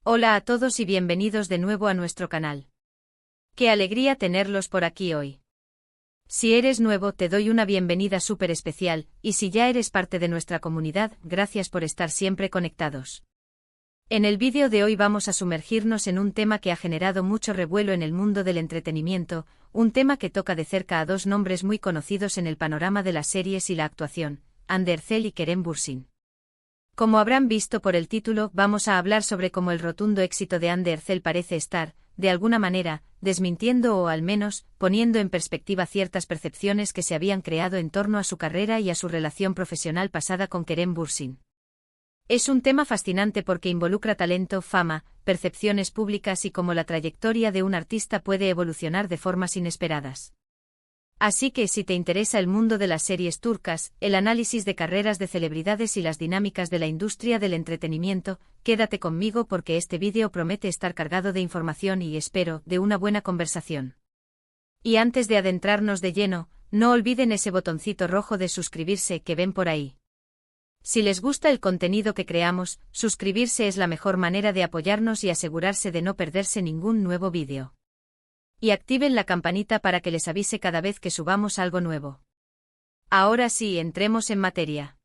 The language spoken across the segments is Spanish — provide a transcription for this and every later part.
Hola a todos y bienvenidos de nuevo a nuestro canal. Qué alegría tenerlos por aquí hoy. Si eres nuevo te doy una bienvenida súper especial, y si ya eres parte de nuestra comunidad, gracias por estar siempre conectados. En el vídeo de hoy vamos a sumergirnos en un tema que ha generado mucho revuelo en el mundo del entretenimiento, un tema que toca de cerca a dos nombres muy conocidos en el panorama de las series y la actuación, Hande Erçel y Kerem Bürsin. Como habrán visto por el título, vamos a hablar sobre cómo el rotundo éxito de Hande Erçel parece estar, de alguna manera, desmintiendo o al menos, poniendo en perspectiva ciertas percepciones que se habían creado en torno a su carrera y a su relación profesional pasada con Kerem Bürsin. Es un tema fascinante porque involucra talento, fama, percepciones públicas y cómo la trayectoria de un artista puede evolucionar de formas inesperadas. Así que si te interesa el mundo de las series turcas, el análisis de carreras de celebridades y las dinámicas de la industria del entretenimiento, quédate conmigo porque este vídeo promete estar cargado de información y, espero, de una buena conversación. Y antes de adentrarnos de lleno, no olviden ese botoncito rojo de suscribirse que ven por ahí. Si les gusta el contenido que creamos, suscribirse es la mejor manera de apoyarnos y asegurarse de no perderse ningún nuevo vídeo. Y activen la campanita para que les avise cada vez que subamos algo nuevo. Ahora sí, entremos en materia.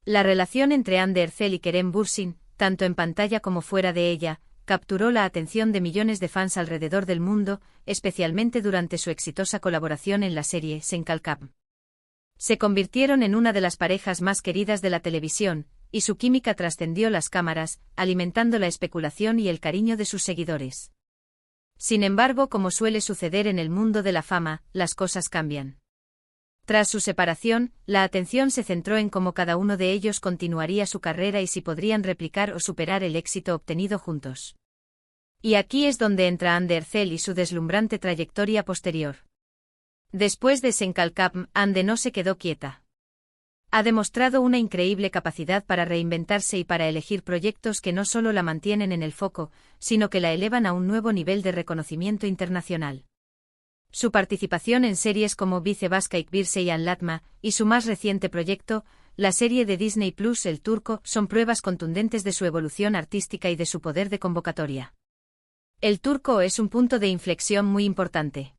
La relación entre Hande Erçel y Kerem Bürsin, tanto en pantalla como fuera de ella, capturó la atención de millones de fans alrededor del mundo, especialmente durante su exitosa colaboración en la serie Sen Kalkam. Se convirtieron en una de las parejas más queridas de la televisión, y su química trascendió las cámaras, alimentando la especulación y el cariño de sus seguidores. Sin embargo, como suele suceder en el mundo de la fama, las cosas cambian. Tras su separación, la atención se centró en cómo cada uno de ellos continuaría su carrera y si podrían replicar o superar el éxito obtenido juntos. Y aquí es donde entra Hande Erçel y su deslumbrante trayectoria posterior. Después de Sen Kalkam, Hande no se quedó quieta. Ha demostrado una increíble capacidad para reinventarse y para elegir proyectos que no solo la mantienen en el foco, sino que la elevan a un nuevo nivel de reconocimiento internacional. Su participación en series como Bize Başka Bir y Anlatma, y su más reciente proyecto, la serie de Disney Plus El Turco, son pruebas contundentes de su evolución artística y de su poder de convocatoria. El Turco es un punto de inflexión muy importante.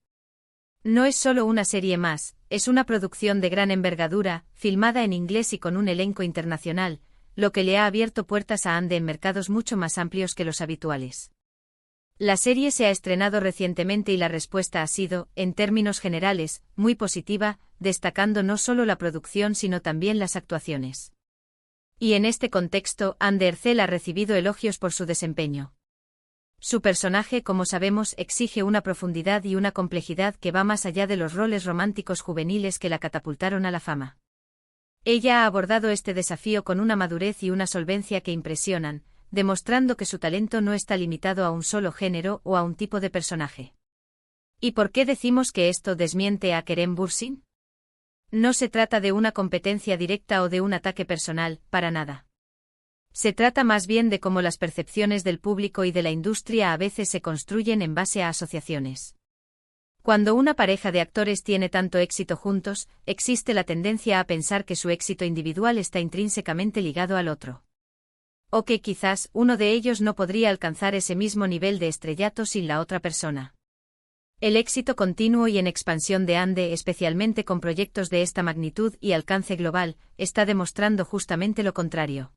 No es solo una serie más, es una producción de gran envergadura, filmada en inglés y con un elenco internacional, lo que le ha abierto puertas a Hande en mercados mucho más amplios que los habituales. La serie se ha estrenado recientemente y la respuesta ha sido, en términos generales, muy positiva, destacando no solo la producción sino también las actuaciones. Y en este contexto, Hande Erçel ha recibido elogios por su desempeño. Su personaje, como sabemos, exige una profundidad y una complejidad que va más allá de los roles románticos juveniles que la catapultaron a la fama. Ella ha abordado este desafío con una madurez y una solvencia que impresionan, demostrando que su talento no está limitado a un solo género o a un tipo de personaje. ¿Y por qué decimos que esto desmiente a Kerem Bürsin? No se trata de una competencia directa o de un ataque personal, para nada. Se trata más bien de cómo las percepciones del público y de la industria a veces se construyen en base a asociaciones. Cuando una pareja de actores tiene tanto éxito juntos, existe la tendencia a pensar que su éxito individual está intrínsecamente ligado al otro. O que quizás uno de ellos no podría alcanzar ese mismo nivel de estrellato sin la otra persona. El éxito continuo y en expansión de Hande, especialmente con proyectos de esta magnitud y alcance global, está demostrando justamente lo contrario.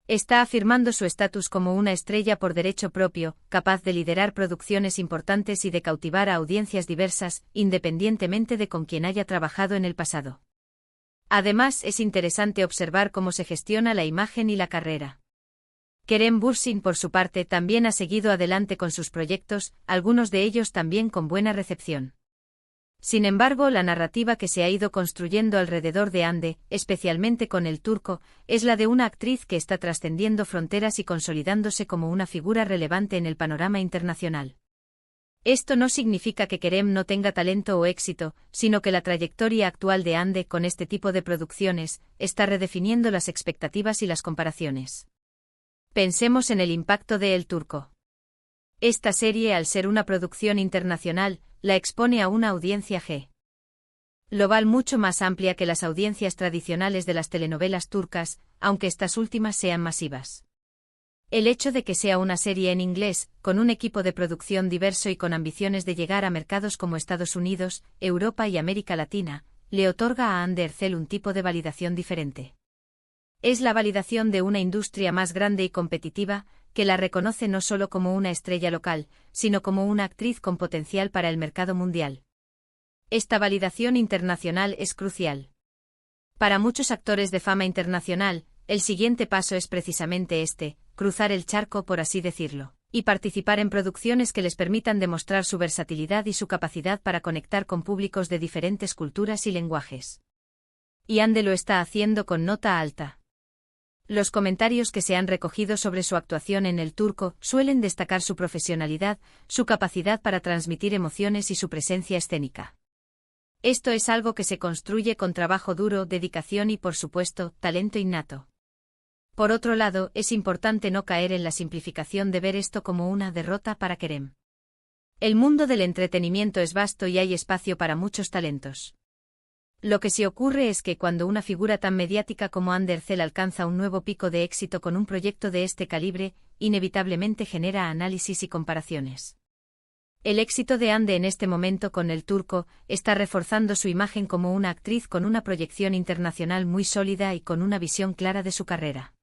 Está afirmando su estatus como una estrella por derecho propio, capaz de liderar producciones importantes y de cautivar a audiencias diversas, independientemente de con quién haya trabajado en el pasado. Además, es interesante observar cómo se gestiona la imagen y la carrera. Kerem Bürsin, por su parte, también ha seguido adelante con sus proyectos, algunos de ellos también con buena recepción. Sin embargo, la narrativa que se ha ido construyendo alrededor de Hande, especialmente con El Turco, es la de una actriz que está trascendiendo fronteras y consolidándose como una figura relevante en el panorama internacional. Esto no significa que Kerem no tenga talento o éxito, sino que la trayectoria actual de Hande con este tipo de producciones está redefiniendo las expectativas y las comparaciones. Pensemos en el impacto de El Turco. Esta serie, al ser una producción internacional, la expone a una audiencia global mucho más amplia que las audiencias tradicionales de las telenovelas turcas, aunque estas últimas sean masivas. El hecho de que sea una serie en inglés, con un equipo de producción diverso y con ambiciones de llegar a mercados como Estados Unidos, Europa y América Latina, le otorga a Undercell un tipo de validación diferente. Es la validación de una industria más grande y competitiva, que la reconoce no solo como una estrella local, sino como una actriz con potencial para el mercado mundial. Esta validación internacional es crucial. Para muchos actores de fama internacional, el siguiente paso es precisamente este, cruzar el charco por así decirlo, y participar en producciones que les permitan demostrar su versatilidad y su capacidad para conectar con públicos de diferentes culturas y lenguajes. Y Ande lo está haciendo con nota alta. Los comentarios que se han recogido sobre su actuación en El Turco suelen destacar su profesionalidad, su capacidad para transmitir emociones y su presencia escénica. Esto es algo que se construye con trabajo duro, dedicación y, por supuesto, talento innato. Por otro lado, es importante no caer en la simplificación de ver esto como una derrota para Kerem. El mundo del entretenimiento es vasto y hay espacio para muchos talentos. Lo que sí ocurre es que cuando una figura tan mediática como Undercell alcanza un nuevo pico de éxito con un proyecto de este calibre, inevitablemente genera análisis y comparaciones. El éxito de Ande en este momento con El Turco está reforzando su imagen como una actriz con una proyección internacional muy sólida y con una visión clara de su carrera.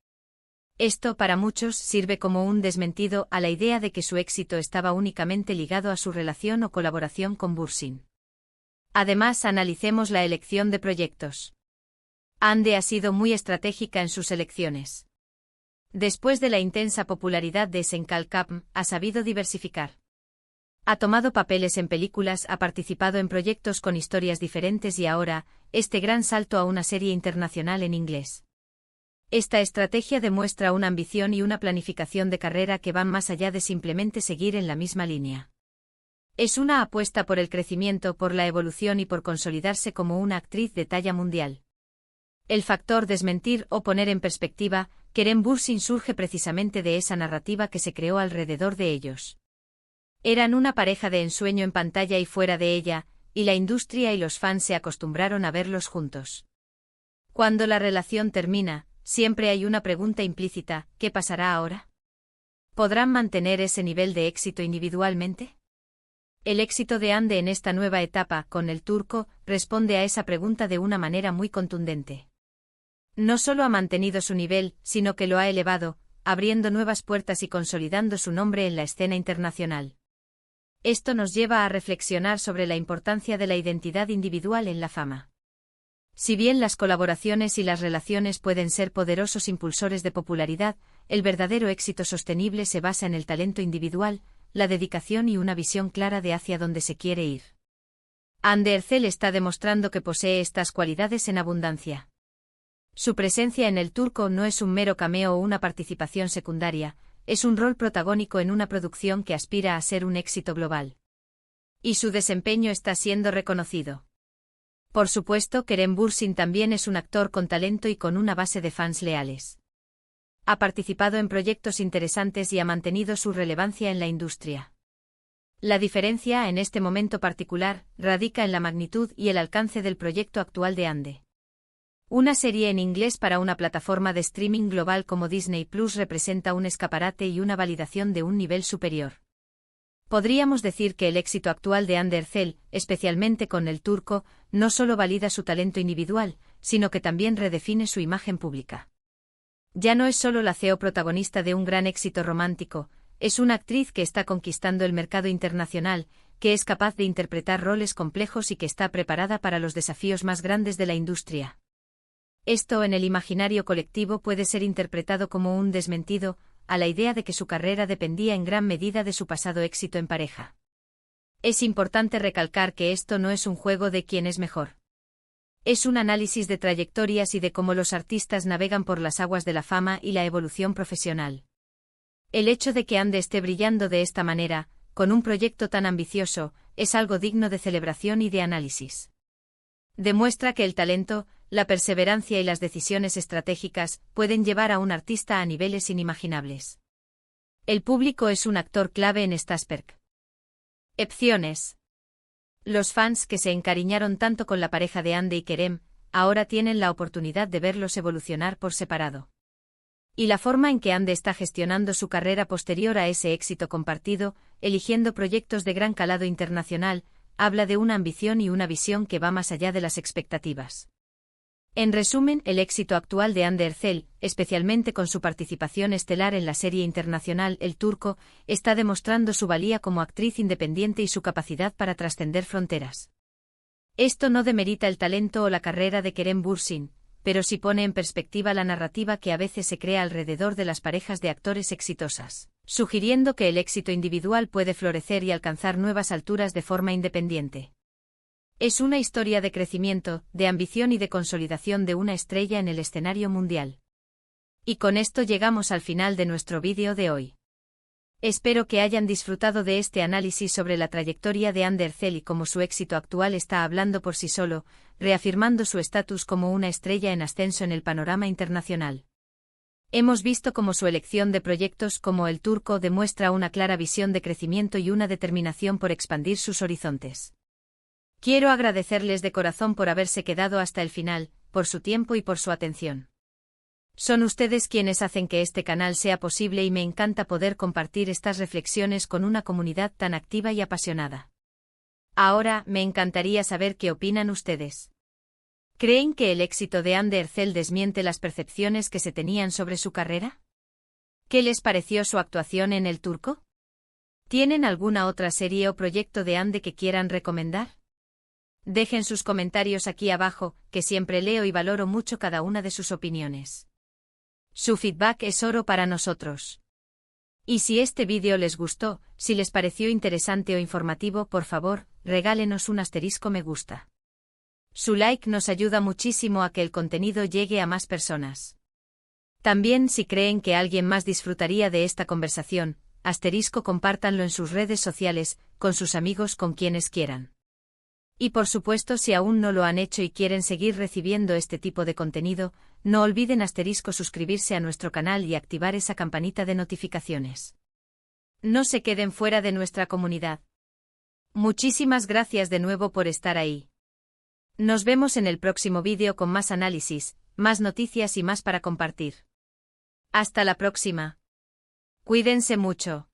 Esto, para muchos, sirve como un desmentido a la idea de que su éxito estaba únicamente ligado a su relación o colaboración con Bürsin. Además, analicemos la elección de proyectos. Ande ha sido muy estratégica en sus elecciones. Después de la intensa popularidad de Senkalkapm, ha sabido diversificar. Ha tomado papeles en películas, ha participado en proyectos con historias diferentes y ahora, este gran salto a una serie internacional en inglés. Esta estrategia demuestra una ambición y una planificación de carrera que van más allá de simplemente seguir en la misma línea. Es una apuesta por el crecimiento, por la evolución y por consolidarse como una actriz de talla mundial. El factor desmentir o poner en perspectiva, Kerem Bürsin surge precisamente de esa narrativa que se creó alrededor de ellos. Eran una pareja de ensueño en pantalla y fuera de ella, y la industria y los fans se acostumbraron a verlos juntos. Cuando la relación termina, siempre hay una pregunta implícita: ¿qué pasará ahora? ¿Podrán mantener ese nivel de éxito individualmente? El éxito de Ande en esta nueva etapa, con El Turco, responde a esa pregunta de una manera muy contundente. No solo ha mantenido su nivel, sino que lo ha elevado, abriendo nuevas puertas y consolidando su nombre en la escena internacional. Esto nos lleva a reflexionar sobre la importancia de la identidad individual en la fama. Si bien las colaboraciones y las relaciones pueden ser poderosos impulsores de popularidad, el verdadero éxito sostenible se basa en el talento individual, la dedicación y una visión clara de hacia dónde se quiere ir. Undercell está demostrando que posee estas cualidades en abundancia. Su presencia en El Turco no es un mero cameo o una participación secundaria, es un rol protagónico en una producción que aspira a ser un éxito global. Y su desempeño está siendo reconocido. Por supuesto, Kerem Bürsin también es un actor con talento y con una base de fans leales. Ha participado en proyectos interesantes y ha mantenido su relevancia en la industria. La diferencia, en este momento particular, radica en la magnitud y el alcance del proyecto actual de Ande. Una serie en inglés para una plataforma de streaming global como Disney Plus representa un escaparate y una validación de un nivel superior. Podríamos decir que el éxito actual de Undercell, especialmente con El Turco, no solo valida su talento individual, sino que también redefine su imagen pública. Ya no es solo la CEO protagonista de un gran éxito romántico, es una actriz que está conquistando el mercado internacional, que es capaz de interpretar roles complejos y que está preparada para los desafíos más grandes de la industria. Esto en el imaginario colectivo puede ser interpretado como un desmentido a la idea de que su carrera dependía en gran medida de su pasado éxito en pareja. Es importante recalcar que esto no es un juego de quién es mejor. Es un análisis de trayectorias y de cómo los artistas navegan por las aguas de la fama y la evolución profesional. El hecho de que Ande esté brillando de esta manera, con un proyecto tan ambicioso, es algo digno de celebración y de análisis. Demuestra que el talento, la perseverancia y las decisiones estratégicas pueden llevar a un artista a niveles inimaginables. El público es un actor clave en Stasperk. Opciones. Los fans que se encariñaron tanto con la pareja de Ande y Kerem, ahora tienen la oportunidad de verlos evolucionar por separado. Y la forma en que Ande está gestionando su carrera posterior a ese éxito compartido, eligiendo proyectos de gran calado internacional, habla de una ambición y una visión que va más allá de las expectativas. En resumen, el éxito actual de Hande Erçel, especialmente con su participación estelar en la serie internacional El Turco, está demostrando su valía como actriz independiente y su capacidad para trascender fronteras. Esto no demerita el talento o la carrera de Kerem Bürsin, pero sí pone en perspectiva la narrativa que a veces se crea alrededor de las parejas de actores exitosas, sugiriendo que el éxito individual puede florecer y alcanzar nuevas alturas de forma independiente. Es una historia de crecimiento, de ambición y de consolidación de una estrella en el escenario mundial. Y con esto llegamos al final de nuestro vídeo de hoy. Espero que hayan disfrutado de este análisis sobre la trayectoria de Hande Erçel y cómo su éxito actual está hablando por sí solo, reafirmando su estatus como una estrella en ascenso en el panorama internacional. Hemos visto cómo su elección de proyectos como El Turco demuestra una clara visión de crecimiento y una determinación por expandir sus horizontes. Quiero agradecerles de corazón por haberse quedado hasta el final, por su tiempo y por su atención. Son ustedes quienes hacen que este canal sea posible y me encanta poder compartir estas reflexiones con una comunidad tan activa y apasionada. Ahora, me encantaría saber qué opinan ustedes. ¿Creen que el éxito de Hande Erçel desmiente las percepciones que se tenían sobre su carrera? ¿Qué les pareció su actuación en El Turco? ¿Tienen alguna otra serie o proyecto de Hande que quieran recomendar? Dejen sus comentarios aquí abajo, que siempre leo y valoro mucho cada una de sus opiniones. Su feedback es oro para nosotros. Y si este vídeo les gustó, si les pareció interesante o informativo, por favor, regálenos un asterisco me gusta. Su like nos ayuda muchísimo a que el contenido llegue a más personas. También si creen que alguien más disfrutaría de esta conversación, asterisco compártanlo en sus redes sociales, con sus amigos, con quienes quieran. Y por supuesto, si aún no lo han hecho y quieren seguir recibiendo este tipo de contenido, no olviden asterisco suscribirse a nuestro canal y activar esa campanita de notificaciones. No se queden fuera de nuestra comunidad. Muchísimas gracias de nuevo por estar ahí. Nos vemos en el próximo vídeo con más análisis, más noticias y más para compartir. Hasta la próxima. Cuídense mucho.